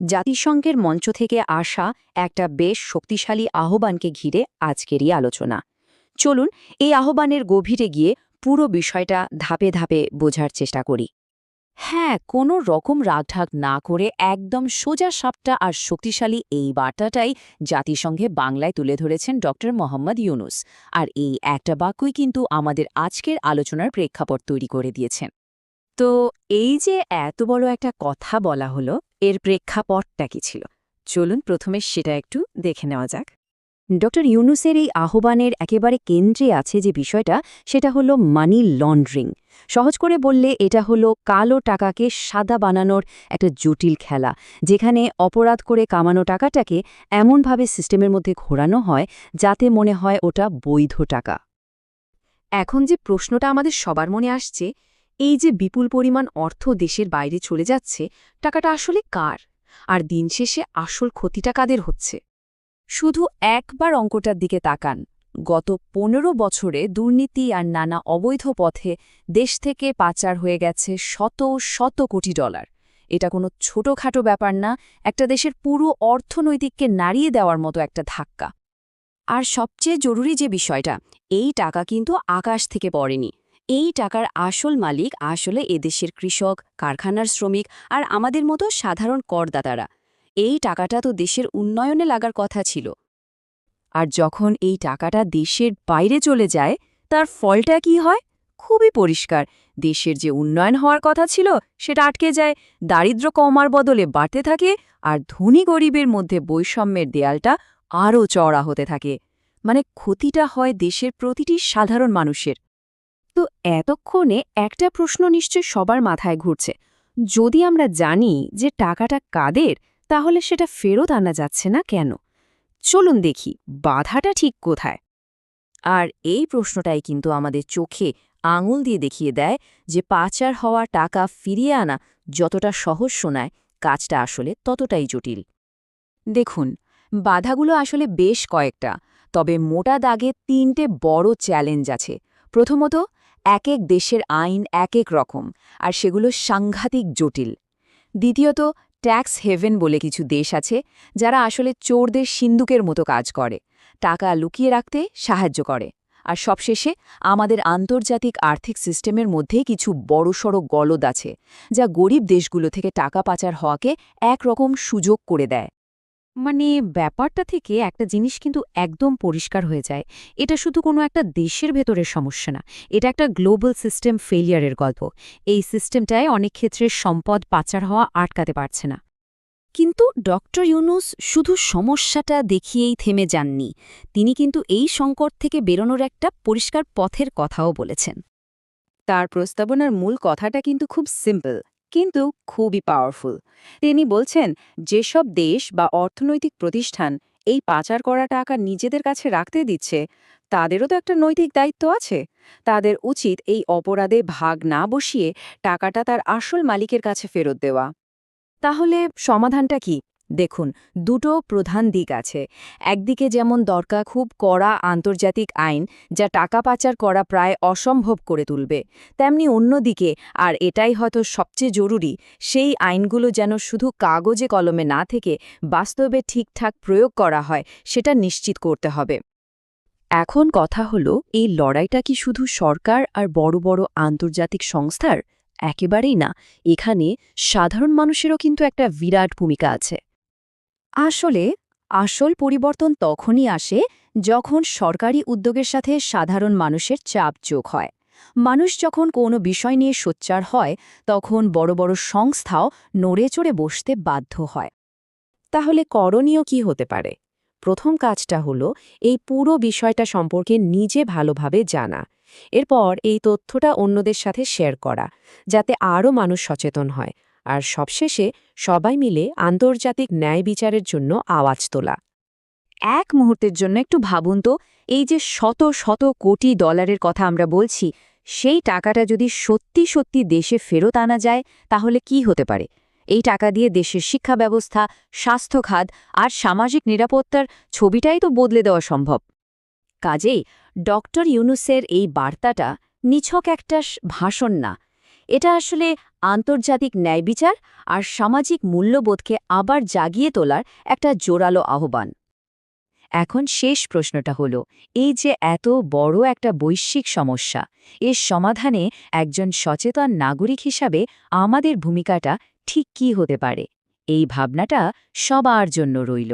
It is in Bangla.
জাতিসংঘের মঞ্চ থেকে আসা একটা বেশ শক্তিশালী আহ্বানকে ঘিরে আজকেরই আলোচনা। চলুন এই আহ্বানের গভীরে গিয়ে পুরো বিষয়টা ধাপে ধাপে বোঝার চেষ্টা করি। হ্যাঁ, কোনো রকম রাগঢাক না করে একদম সোজা সাপটা আর শক্তিশালী এই বার্তাটাই জাতিসংঘে বাংলায় তুলে ধরেছেন ড মোহাম্মদ ইউনুস। আর এই একটা বাক্যই কিন্তু আমাদের আজকের আলোচনার প্রেক্ষাপট তৈরি করে দিয়েছেন। তো এই যে এত বড় একটা কথা বলা হলো, এর প্রেক্ষাপটটা কি ছিল? চলুন প্রথমে সেটা একটু দেখে নেওয়া যাক। ড ইউনুসের এই আহ্বানের একেবারে কেন্দ্রে আছে যে বিষয়টা, সেটা হলো মানি লন্ড্রিং। সহজ করে বললে এটা হলো কালো টাকাকে সাদা বানানোর একটা জটিল খেলা, যেখানে অপরাধ করে কামানো টাকাটাকে এমনভাবে সিস্টেমের মধ্যে ঘোরানো হয় যাতে মনে হয় ওটা বৈধ টাকা। এখন যে প্রশ্নটা আমাদের সবার মনে আসছে, এই যে বিপুল পরিমাণ অর্থ দেশের বাইরে চলে যাচ্ছে, টাকাটা আসলে কার? আর দিন শেষে আসল ক্ষতিটা কাদের হচ্ছে? শুধু একবার অঙ্কটার দিকে তাকান। গত ১৫ বছরে দুর্নীতি আর নানা অবৈধ পথে দেশ থেকে পাচার হয়ে গেছে শত শত কোটি ডলার। এটা কোনো ছোটখাটো ব্যাপার না, একটা দেশের পুরো অর্থনৈতিককে নাড়িয়ে দেওয়ার মতো একটা ধাক্কা। আর সবচেয়ে জরুরি যে বিষয়টা, এই টাকা কিন্তু আকাশ থেকে পড়েনি। এই টাকার আসল মালিক আসলে এদেশের কৃষক, কারখানার শ্রমিক আর আমাদের মতো সাধারণ করদাতারা। এই টাকাটা তো দেশের উন্নয়নে লাগার কথা ছিল। আর যখন এই টাকাটা দেশের বাইরে চলে যায়, তার ফলটা কি হয়? খুবই পরিষ্কার। দেশের যে উন্নয়ন হওয়ার কথা ছিল সেটা আটকে যায়, দারিদ্র্য কমার বদলে বাড়তে থাকে, আর ধনী গরিবের মধ্যে বৈষম্যের দেয়ালটা আরও চওড়া হতে থাকে। মানে ক্ষতিটা হয় দেশের প্রতিটি সাধারণ মানুষের। তো এতক্ষণে একটা প্রশ্ন নিশ্চয় সবার মাথায় ঘুরছে, যদি আমরা জানি যে টাকাটা কাদের, তাহলে সেটা ফেরত আনা যাচ্ছে না কেন? চলুন দেখি বাধাটা ঠিক কোথায়। আর এই প্রশ্নটাই কিন্তু আমাদের চোখে আঙুল দিয়ে দেখিয়ে দেয় যে পাচার হওয়া টাকা ফিরিয়ে আনা যতটা সহজ শোনায়, কাজটা আসলে ততটাই জটিল। দেখুন, বাধাগুলো আসলে বেশ কয়েকটা, তবে মোটা দাগে ৩টে বড় চ্যালেঞ্জ আছে। প্রথমত, এক এক দেশের আইন এক এক রকম, আর সেগুলো সাংঘাতিক জটিল। দ্বিতীয়ত, ট্যাক্স হেভেন বলে কিছু দেশ আছে যারা আসলে চোরদের সিন্দুকের মতো কাজ করে, টাকা লুকিয়ে রাখতে সাহায্য করে। আর সবশেষে, আমাদের আন্তর্জাতিক আর্থিক সিস্টেমের মধ্যে কিছু বড়সড় গলদ আছে, যা গরিব দেশগুলো থেকে টাকা পাচার হওয়াকে একরকম সুযোগ করে দেয়। মানে ব্যাপারটা থেকে একটা জিনিস কিন্তু একদম পরিষ্কার হয়ে যায়, এটা শুধু কোনো একটা দেশের ভেতরের সমস্যা না, এটা একটা গ্লোবাল সিস্টেম ফেলিয়ারের গল্প। এই সিস্টেমটায় অনেক ক্ষেত্রে সম্পদ পাচার হওয়া আটকাতে পারছে না। কিন্তু ডক্টর ইউনুস শুধু সমস্যাটা দেখিয়েই থেমে যাননি, তিনি কিন্তু এই সংকট থেকে বেরোনোর একটা পরিষ্কার পথের কথাও বলেছেন। তার প্রস্তাবনার মূল কথাটা কিন্তু খুব সিম্পল, কিন্তু খুবই পাওয়ারফুল। তিনি বলছেন, যেসব দেশ বা অর্থনৈতিক প্রতিষ্ঠান এই পাচার করা টাকা নিজেদের কাছে রাখতে দিচ্ছে, তাদেরও তো একটা নৈতিক দায়িত্ব আছে। তাদের উচিত এই অপরাধে ভাগ না বসিয়ে টাকাটা তার আসল মালিকের কাছে ফেরত দেওয়া। তাহলে সমাধানটা কি? দেখুন, দুটো প্রধান দিক আছে। একদিকে যেমন দরকার খুব কড়া আন্তর্জাতিক আইন, যা টাকা পাচার করা প্রায় অসম্ভব করে তুলবে, তেমনি অন্যদিকে, আর এটাই হয়তো সবচেয়ে জরুরি, সেই আইনগুলো যেন শুধু কাগজে কলমে না থেকে বাস্তবে ঠিকঠাক প্রয়োগ করা হয়, সেটা নিশ্চিত করতে হবে। এখন কথা হলো, এই লড়াইটা কি শুধু সরকার আর বড় বড় আন্তর্জাতিক সংস্থার? একেবারেই না। এখানে সাধারণ মানুষেরও কিন্তু একটা বিরাট ভূমিকা আছে। আসলে আসল পরিবর্তন তখনই আসে যখন সরকারি উদ্যোগের সাথে সাধারণ মানুষের চাপ যোগ হয়। মানুষ যখন কোনো বিষয় নিয়ে সোচ্চার হয়, তখন বড় বড় সংস্থাও নড়ে চড়ে বসতে বাধ্য হয়। তাহলে করণীয় কি হতে পারে? প্রথম কাজটা হলো এই পুরো বিষয়টা সম্পর্কে নিজে ভালোভাবে জানা। এরপর এই তথ্যটা অন্যদের সাথে শেয়ার করা, যাতে আরও মানুষ সচেতন হয়। আর সবশেষে সবাই মিলে আন্তর্জাতিক ন্যায় বিচারের জন্য আওয়াজ তোলা। এক মুহূর্তের জন্য একটু ভাবুন তো, এই যে শত শত কোটি ডলারের কথা আমরা বলছি, সেই টাকাটা যদি সত্যি সত্যি দেশে ফেরত আনা যায়, তাহলে কি হতে পারে? এই টাকা দিয়ে দেশের শিক্ষা ব্যবস্থা, স্বাস্থ্য খাত আর সামাজিক নিরাপত্তার ছবিটাই তো বদলে দেওয়া সম্ভব। কাজেই ডক্টর ইউনুসের এই বার্তাটা নিছক একটা ভাষণ না, এটা আসলে আন্তর্জাতিক ন্যায়বিচার আর সামাজিক মূল্যবোধকে আবার জাগিয়ে তোলার একটা জোরালো আহ্বান। এখন শেষ প্রশ্নটা হলো, এই যে এত বড় একটা বৈশ্বিক সমস্যা, এর সমাধানে একজন সচেতন নাগরিক হিসাবে আমাদের ভূমিকাটা ঠিক কী হতে পারে? এই ভাবনাটা সবার জন্য রইল।